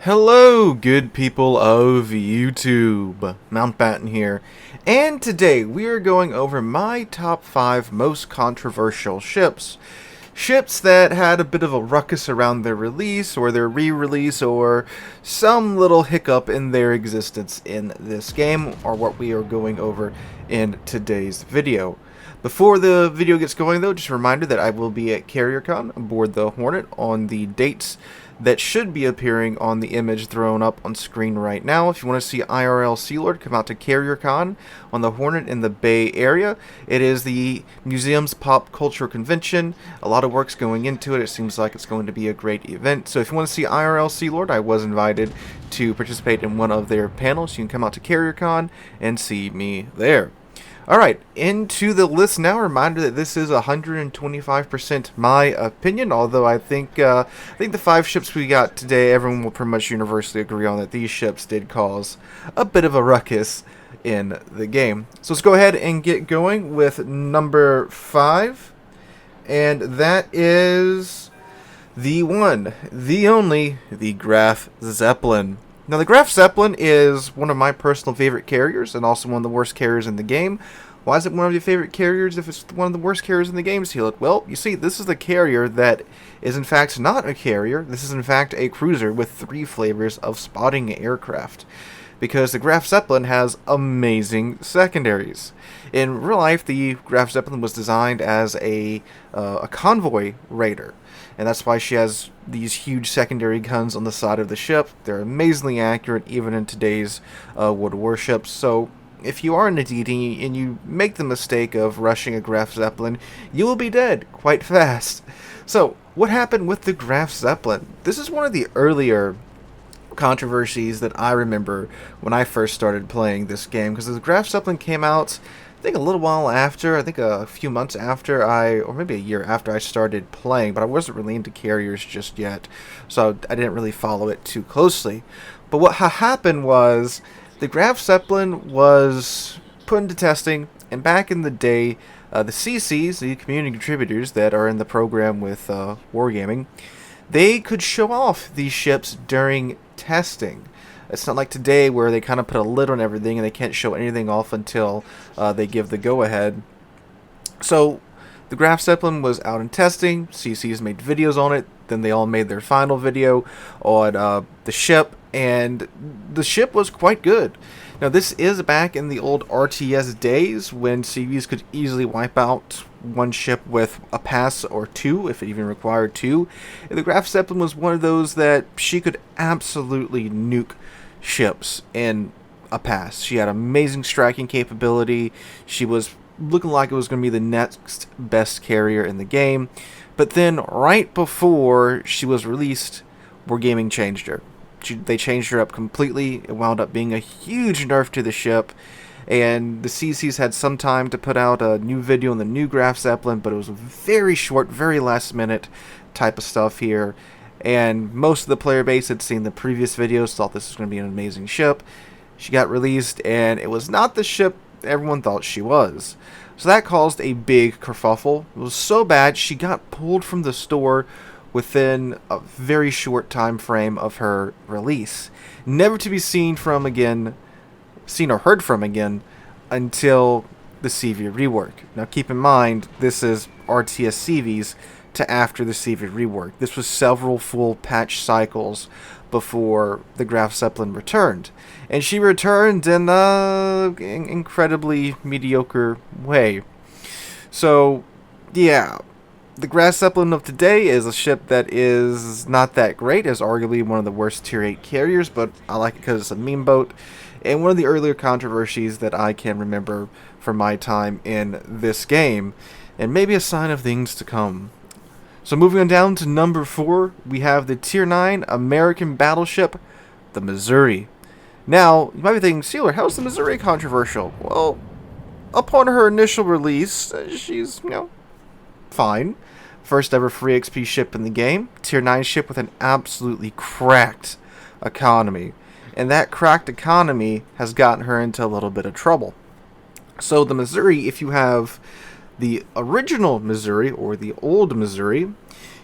Hello, good people of YouTube. Mountbatten here, and today we are going over my top 5 most controversial ships. Ships that had a bit of a ruckus around their release, or their re-release, or some little hiccup in their existence in this game, are what we are going over in today's video. Before the video gets going though, just a reminder that I will be at CarrierCon aboard the Hornet on the dates that should be appearing on the image thrown up on screen right now. If you want to see IRL Sealord, come out to CarrierCon on the Hornet in the Bay Area. It is the museum's pop culture convention. A lot of work's going into it. It seems like it's going to be a great event. So if you want to see IRL Sealord, I was invited to participate in one of their panels. You can come out to CarrierCon and see me there. Alright, into the list now. Reminder that this is 125% my opinion, although I think the 5 ships we got today, everyone will pretty much universally agree on that these ships did cause a bit of a ruckus in the game. So let's go ahead and get going with number 5, and that is the one, the only, the Graf Zeppelin. Now, the Graf Zeppelin is one of my personal favorite carriers and also one of the worst carriers in the game. Why is it one of your favorite carriers if it's one of the worst carriers in the game, Sealord? Well, you see, this is the carrier that is in fact not a carrier. This is in fact a cruiser with 3 flavors of spotting aircraft. Because the Graf Zeppelin has amazing secondaries. In real life, the Graf Zeppelin was designed as a convoy raider. And that's why she has these huge secondary guns on the side of the ship. They're amazingly accurate even in today's World Warships. So if you are in a DD and you make the mistake of rushing a Graf Zeppelin, you will be dead quite fast. So what happened with the Graf Zeppelin? This is one of the earlier controversies that I remember when I first started playing this game, because the Graf Zeppelin came out I think a little while after, I think a few months after or maybe a year after I started playing, but I wasn't really into carriers just yet, so I didn't really follow it too closely. But what happened was, the Graf Zeppelin was put into testing, and back in the day, the CCs, the community contributors that are in the program with Wargaming, they could show off these ships during testing. It's not like today where they kind of put a lid on everything and they can't show anything off until they give the go-ahead. So the Graf Zeppelin was out in testing. CCs made videos on it. Then they all made their final video on the ship, and the ship was quite good. Now this is back in the old RTS days when CVs could easily wipe out one ship with a pass or 2, if it even required 2. And the Graf Zeppelin was one of those that she could absolutely nuke ships in a pass. She had amazing striking capability. She was looking like it was going to be the next best carrier in the game. But then right before she was released, Wargaming changed her. They changed her up completely. It wound up being a huge nerf to the ship, and the CCs had some time to put out a new video on the new Graf Zeppelin, but it was very short, very last minute type of stuff here. And most of the player base had seen the previous videos, thought this was going to be an amazing ship. She got released, and it was not the ship everyone thought she was. So that caused a big kerfuffle. It was so bad, she got pulled from the store within a very short time frame of her release. Never to be seen or heard from again until the CV rework. Now keep in mind, this is RTS CVs to after the CV rework. This was several full patch cycles before the Graf Zeppelin returned. And she returned in an incredibly mediocre way. So, yeah. The Graf Zeppelin of today is a ship that is not that great. It's arguably one of the worst Tier 8 carriers, but I like it because it's a meme boat. And one of the earlier controversies that I can remember from my time in this game. And maybe a sign of things to come. So moving on down to number 4, we have the Tier 9 American battleship, the Missouri. Now, you might be thinking, Sealord, how is the Missouri controversial? Well, upon her initial release, she's, fine. First ever free XP ship in the game. Tier 9 ship with an absolutely cracked economy. And that cracked economy has gotten her into a little bit of trouble. So the Missouri, if you have the original Missouri or the old Missouri,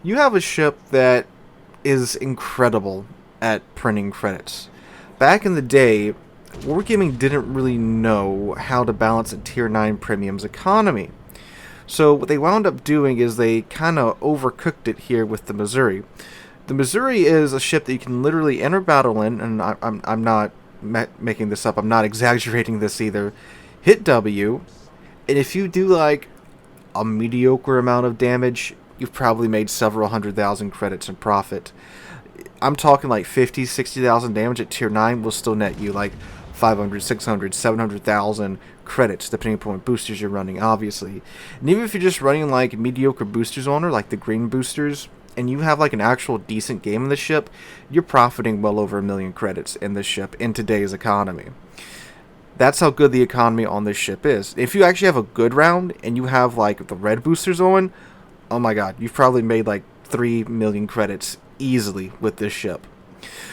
you have a ship that is incredible at printing credits. Back in the day, Wargaming didn't really know how to balance a Tier 9 Premium's economy. So what they wound up doing is they kind of overcooked it here with the Missouri. The Missouri is a ship that you can literally enter battle in, and I'm not making this up, I'm not exaggerating this either. Hit W, and if you do like a mediocre amount of damage, you've probably made several 100,000 credits in profit. I'm talking like 50, 60,000 damage at Tier 9 will still net you like 500, 600, 700,000 credits, depending upon what boosters you're running, obviously. And even if you're just running like mediocre boosters on her, like the green boosters, and you have like an actual decent game in the ship, you're profiting well over 1 million credits in this ship in today's economy. That's how good the economy on this ship is. If you actually have a good round and you have like the red boosters on, oh my god, you've probably made like 3 million credits easily with this ship.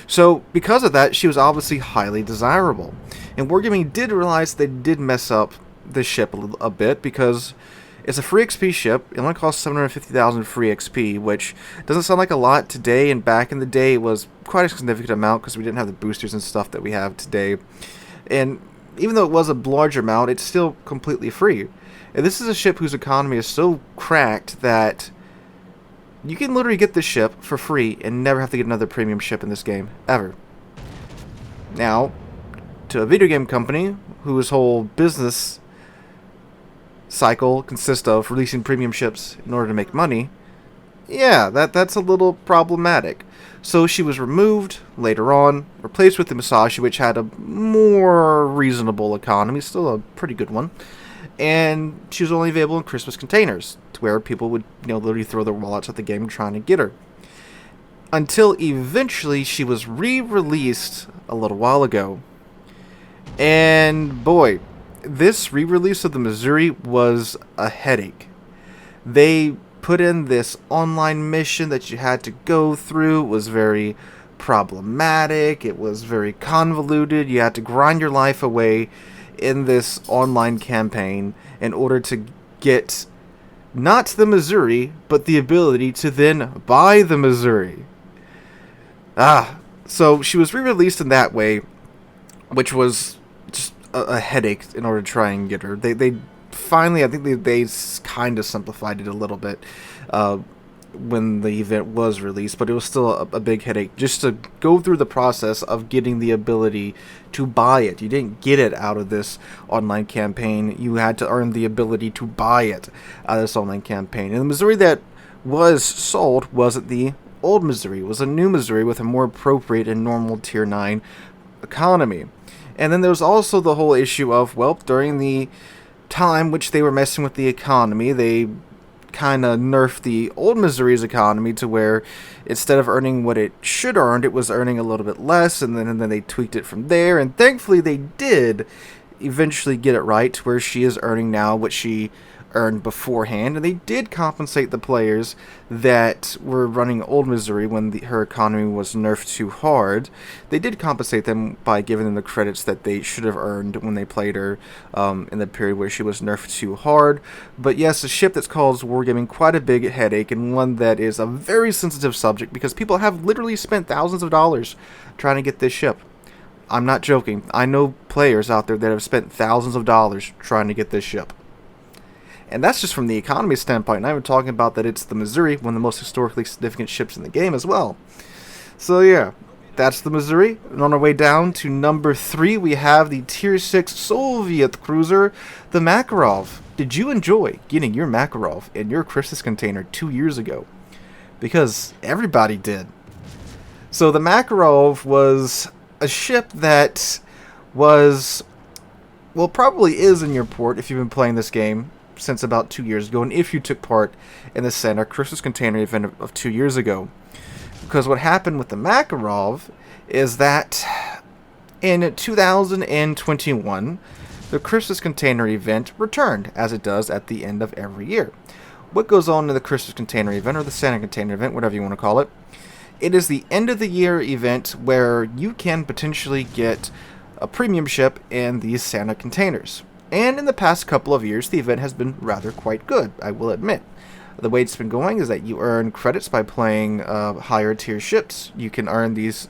So because of that, she was obviously highly desirable. And Wargaming did realize they did mess up the ship a bit, because it's a free XP ship. It only costs 750,000 free XP, which doesn't sound like a lot today, and back in the day it was quite a significant amount because we didn't have the boosters and stuff that we have today. And even though it was a larger amount, it's still completely free. And this is a ship whose economy is so cracked that you can literally get this ship for free and never have to get another premium ship in this game, ever. Now, to a video game company whose whole business cycle consists of releasing premium ships in order to make money, yeah, that's a little problematic. So she was removed later on, replaced with the Musashi, which had a more reasonable economy, still a pretty good one. And she was only available in Christmas containers, to where people would, literally throw their wallets at the game trying to get her. Until eventually she was re-released a little while ago. And boy, this re-release of the Missouri was a headache. They put in this online mission that you had to go through. It was very problematic. It was very convoluted. You had to grind your life away in this online campaign in order to get not the Missouri, but the ability to then buy the Missouri. So she was re-released in that way, which was just a headache in order to try and get her. They finally, I think they kind of simplified it a little bit when the event was released, but it was still a big headache just to go through the process of getting the ability to buy it. You didn't get it out of this online campaign. You had to earn the ability to buy it out of this online campaign. And the Missouri that was sold wasn't the old Missouri. It was a new Missouri with a more appropriate and normal Tier 9 economy. And then there was also the whole issue of, well, during the time which they were messing with the economy, they kind of nerfed the old Missouri's economy to where instead of earning what it should earn, it was earning a little bit less, and then they tweaked it from there. And thankfully they did eventually get it right to where she is earning now what she earned beforehand, and they did compensate the players that were running old Missouri when her economy was nerfed too hard. They did compensate them by giving them the credits that they should have earned when they played her in the period where she was nerfed too hard. But yes, a ship that's caused Wargaming quite a big headache, and one that is a very sensitive subject because people have literally spent thousands of dollars trying to get this ship. I'm not joking. I know players out there that have spent thousands of dollars trying to get this ship. And that's just from the economy standpoint. Not even talking about that it's the Missouri, one of the most historically significant ships in the game as well. So yeah, that's the Missouri. And on our way down to number 3, we have the Tier 6 Soviet cruiser, the Makarov. Did you enjoy getting your Makarov in your Christmas container 2 years ago? Because everybody did. So the Makarov was a ship that was, well, probably is in your port if you've been playing this game since about 2 years ago, and if you took part in the Santa Christmas container event of 2 years ago. Because what happened with the Makarov is that in 2021, the Christmas container event returned, as it does at the end of every year. What goes on in the Christmas container event, or the Santa container event, whatever you want to call it? It is the end of the year event where you can potentially get a premium ship in these Santa containers. And in the past couple of years, the event has been rather quite good, I will admit. The way it's been going is that you earn credits by playing higher tier ships. You can earn these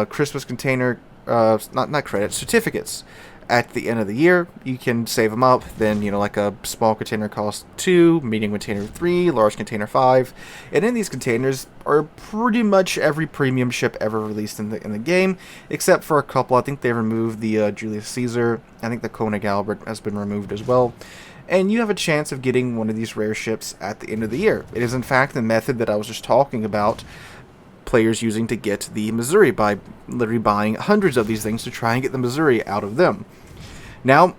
Christmas container, not credits, certificates. At the end of the year, you can save them up. Then, like a small container costs 2, medium container 3, large container 5. And in these containers are pretty much every premium ship ever released in the game, except for a couple. I think they removed the Julius Caesar. I think the Koenig Albert has been removed as well. And you have a chance of getting one of these rare ships at the end of the year. It is, in fact, the method that I was just talking about players using to get the Missouri by literally buying hundreds of these things to try and get the Missouri out of them. Now,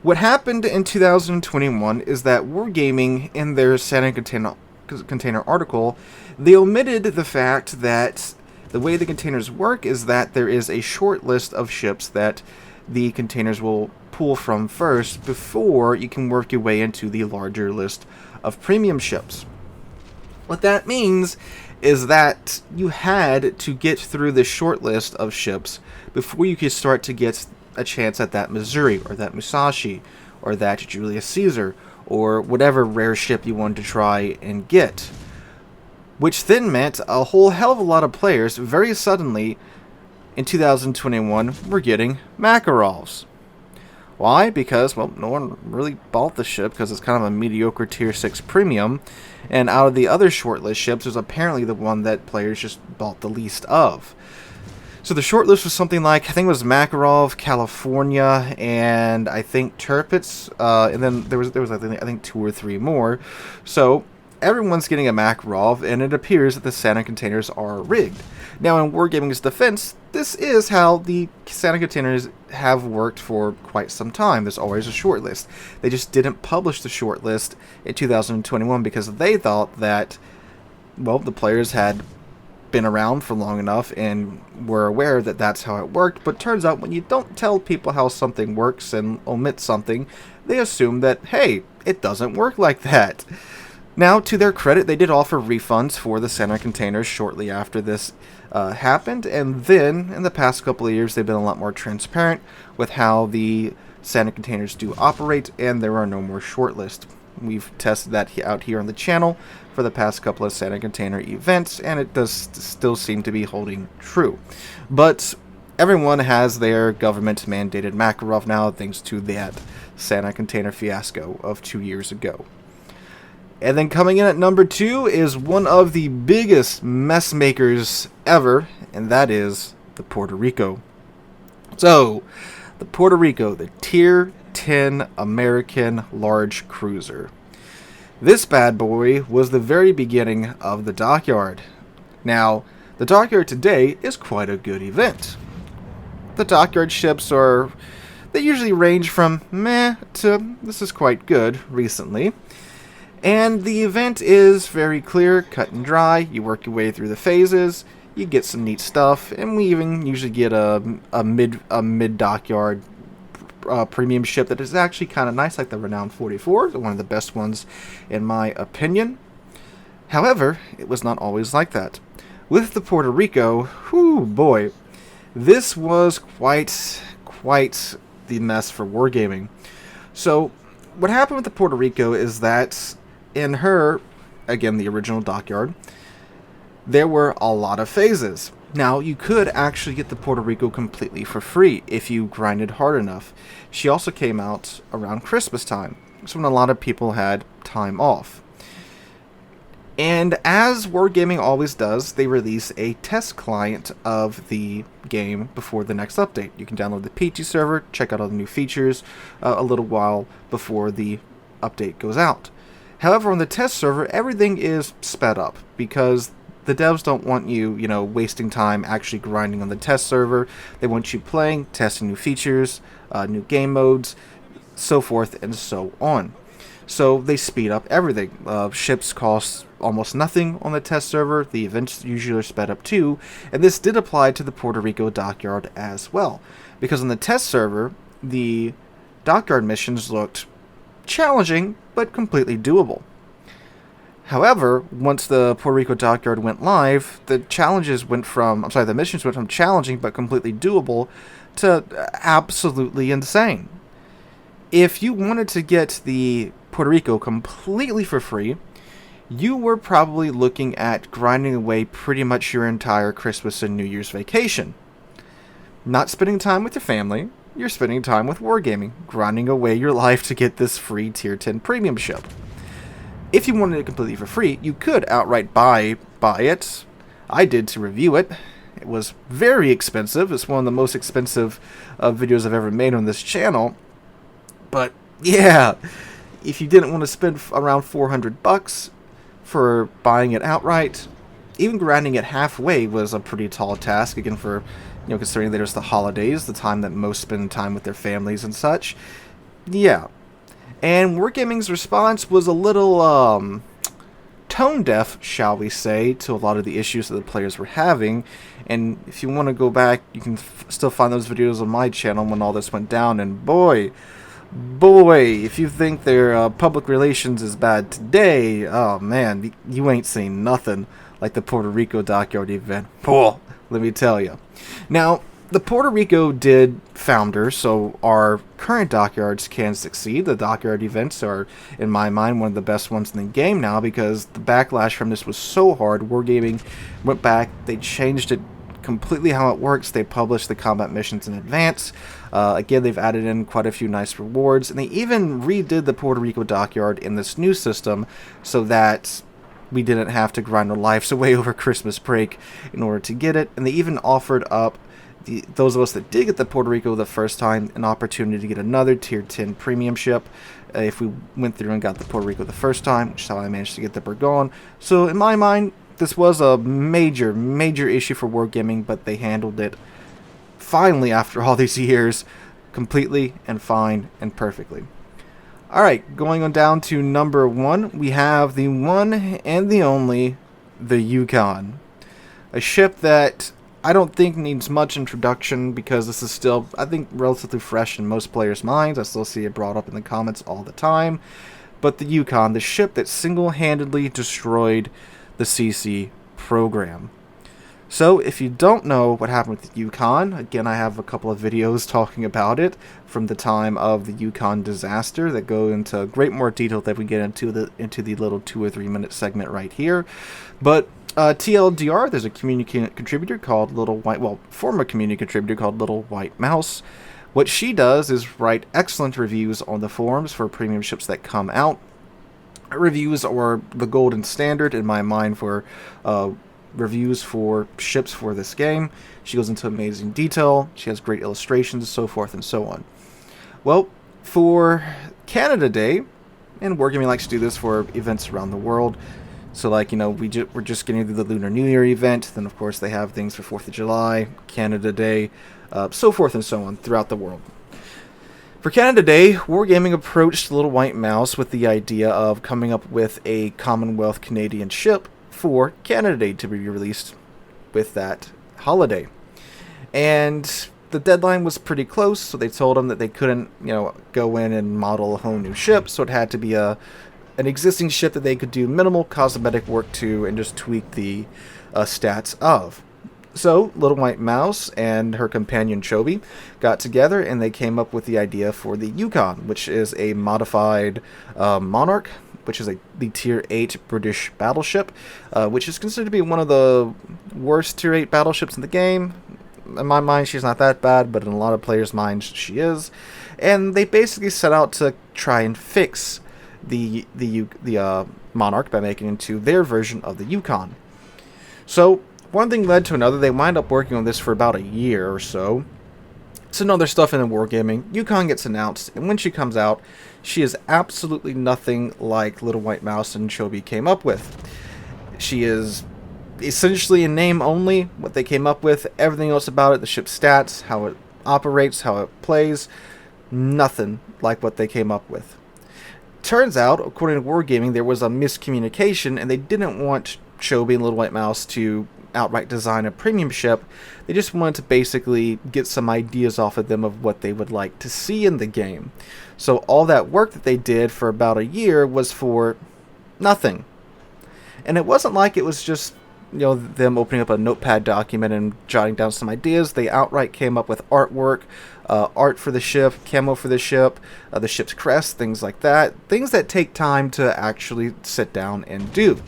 what happened in 2021 is that Wargaming, in their Santa Container article, they omitted the fact that the way the containers work is that there is a short list of ships that the containers will pull from first before you can work your way into the larger list of premium ships. What that means is that you had to get through the short list of ships before you could start to get a chance at that Missouri or that Musashi or that Julius Caesar or whatever rare ship you wanted to try and get. Which then meant a whole hell of a lot of players very suddenly in 2021 were getting Makarovs. Why? Because, well, no one really bought the ship because it's kind of a mediocre tier 6 premium, and out of the other shortlist ships, it was apparently the one that players just bought the least of. So the shortlist was something like, I think it was Makarov, California, and I think Tirpitz, and then there was I think 2 or 3 more. So everyone's getting a Makarov, and it appears that the Santa containers are rigged. Now, in Wargaming's defense, this is how the Santa containers have worked for quite some time. There's always a shortlist. They just didn't publish the shortlist in 2021 because they thought that, well, the players had been around for long enough and were aware that that's how it worked. But turns out when you don't tell people how something works and omit something, they assume that, hey, it doesn't work like that. Now, to their credit, they did offer refunds for the Santa containers shortly after this happened, and then, in the past couple of years, they've been a lot more transparent with how the Santa containers do operate, and there are no more shortlists. We've tested that out here on the channel for the past couple of Santa container events, and it does still seem to be holding true. But everyone has their government-mandated Makarov now, thanks to that Santa container fiasco of 2 years ago. And then coming in at number 2 is one of the biggest mess makers ever, and that is the Puerto Rico. So, the Puerto Rico, the Tier 10 American large cruiser. This bad boy was the very beginning of the dockyard. Now, the dockyard today is quite a good event. The dockyard ships they usually range from meh to this is quite good recently. And the event is very clear, cut and dry. You work your way through the phases, you get some neat stuff, and we even usually get a mid dockyard premium ship that is actually kind of nice, like the Renown 44, one of the best ones in my opinion. However, it was not always like that. With the Puerto Rico, whoo boy, this was quite the mess for Wargaming. So, what happened with the Puerto Rico is that in her, again, the original dockyard, there were a lot of phases. Now, you could actually get the Puerto Rico completely for free if you grinded hard enough. She also came out around Christmas time, so when a lot of people had time off. And as Wargaming always does, they release a test client of the game before the next update. You can download the PT server, check out all the new features a little while before the update goes out. However, on the test server, everything is sped up because the devs don't want you, wasting time actually grinding on the test server. They want you playing, testing new features, new game modes, so forth and so on. So they speed up everything. Ships cost almost nothing on the test server. The events usually are sped up too. And this did apply to the Puerto Rico dockyard as well. Because on the test server, the dockyard missions looked challenging, but completely doable. However, once the Puerto Rico dockyard went live, the missions went from challenging but completely doable to absolutely insane. If you wanted to get the Puerto Rico completely for free, you were probably looking at grinding away pretty much your entire Christmas and New Year's vacation. Not spending time with your family, you're spending time with wargaming, grinding away your life to get this free Tier 10 premium ship. If you wanted it completely for free, you could outright buy it. I did to review it. It was very expensive. It's one of the most expensive videos I've ever made on this channel. But yeah, if you didn't want to spend around $400 for buying it outright, even grinding it halfway was a pretty tall task. Again, for considering there's the holidays, the time that most spend time with their families and such. Yeah. And Wargaming's response was a little tone deaf, shall we say, to a lot of the issues that the players were having. And if you want to go back, you can still find those videos on my channel when all this went down. And boy, if you think their public relations is bad today, oh man, you ain't seen nothing like the Puerto Rico dockyard event. Boy, let me tell you. Now, the Puerto Rico did founder, so our current dockyards can succeed. The dockyard events are, in my mind, one of the best ones in the game now, because the backlash from this was so hard. Wargaming went back, they changed it completely how it works. They published the combat missions in advance. Again, they've added in quite a few nice rewards, and they even redid the Puerto Rico dockyard in this new system so that we didn't have to grind our lives away over Christmas break in order to get it. And they even offered up those of us that did get the Puerto Rico the first time an opportunity to get another Tier 10 premium ship if we went through and got the Puerto Rico the first time, which is how I managed to get the Burgon. So in my mind, this was a major issue for Wargaming, but they handled it finally after all these years completely and fine and perfectly. Alright, going on down to number 1, we have the one and the only, the Yukon. A ship that I don't think needs much introduction because this is still, I think, relatively fresh in most players' minds. I still see it brought up in the comments all the time. But the Yukon, the ship that single-handedly destroyed the CC program. So, if you don't know what happened with the Yukon, again, I have a couple of videos talking about it from the time of the Yukon disaster that go into great more detail that we get into the little 2 or 3 minute segment right here. But TLDR, there's a community contributor called Little White, former community contributor called Little White Mouse. What she does is write excellent reviews on the forums for premium ships that come out. Reviews are the golden standard in my mind for reviews for ships for this game. She goes into amazing detail. She has great illustrations, so forth and so on. Well, for Canada Day, and Wargaming likes to do this for events around the world. So, like, we're just getting through the Lunar New Year event. Then, of course, they have things for 4th of July, Canada Day, so forth and so on throughout the world. For Canada Day, Wargaming approached Little White Mouse with the idea of coming up with a Commonwealth Canadian ship for Canada Day to be released with that holiday. And the deadline was pretty close, so they told them that they couldn't, go in and model a whole new ship, so it had to be an existing ship that they could do minimal cosmetic work to and just tweak the stats of. So, Little White Mouse and her companion Chobi got together and they came up with the idea for the Yukon, which is a modified Monarch, which is the Tier 8 British battleship, which is considered to be one of the worst Tier 8 battleships in the game. In my mind, she's not that bad, but in a lot of players' minds, she is. And they basically set out to try and fix the Monarch by making it into their version of the Yukon. So, one thing led to another. They wind up working on this for about a year or so. Some other stuff in the Wargaming. Yukon gets announced, and when she comes out, she is absolutely nothing like Little White Mouse and Chobi came up with. She is essentially in name only, what they came up with. Everything else about it, the ship's stats, how it operates, how it plays, nothing like what they came up with. Turns out, according to Wargaming, there was a miscommunication, and they didn't want Chobi and Little White Mouse to outright design a premium ship. They just wanted to basically get some ideas off of them of what they would like to see in the game. So all that work that they did for about a year was for nothing. And it wasn't like it was just, them opening up a notepad document and jotting down some ideas. They outright came up with artwork, art for the ship, camo for the ship's crest, things like that. Things that take time to actually sit down and do.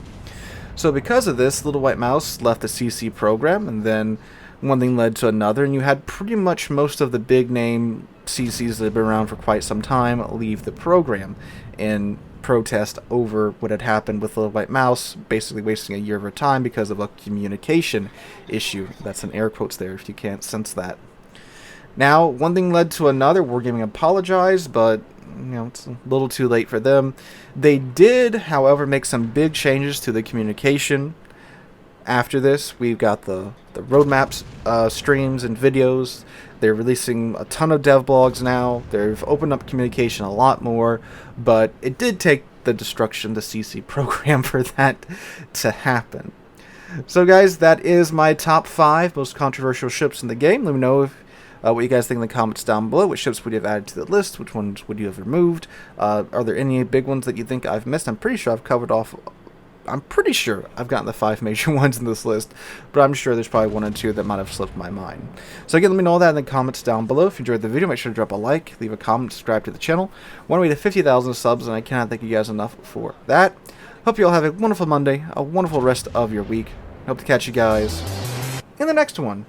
So because of this, Little White Mouse left the CC program, and then one thing led to another, and you had pretty much most of the big name CCs that have been around for quite some time leave the program in protest over what had happened with Little White Mouse, basically wasting a year of her time because of a communication issue. That's in air quotes there if you can't sense that. Now, one thing led to another. Wargaming apologized, but it's a little too late for them. They did, however, make some big changes to the communication. After this, we've got the roadmaps, streams, and videos. They're releasing a ton of dev blogs now. They've opened up communication a lot more, but it did take the destruction of the CC program for that to happen. So guys, that is my top 5 most controversial ships in the game. Let me know if what you guys think in the comments down below. What ships would you have added to the list? Which ones would you have removed? Are there any big ones that you think I've missed? I'm pretty sure I've covered off... I'm pretty sure I've gotten the 5 major ones in this list, but I'm sure there's probably 1 or 2 that might have slipped my mind. So again, let me know all that in the comments down below. If you enjoyed the video, make sure to drop a like, leave a comment, subscribe to the channel. One way to 50,000 subs, and I cannot thank you guys enough for that. Hope you all have a wonderful Monday, a wonderful rest of your week. Hope to catch you guys in the next one.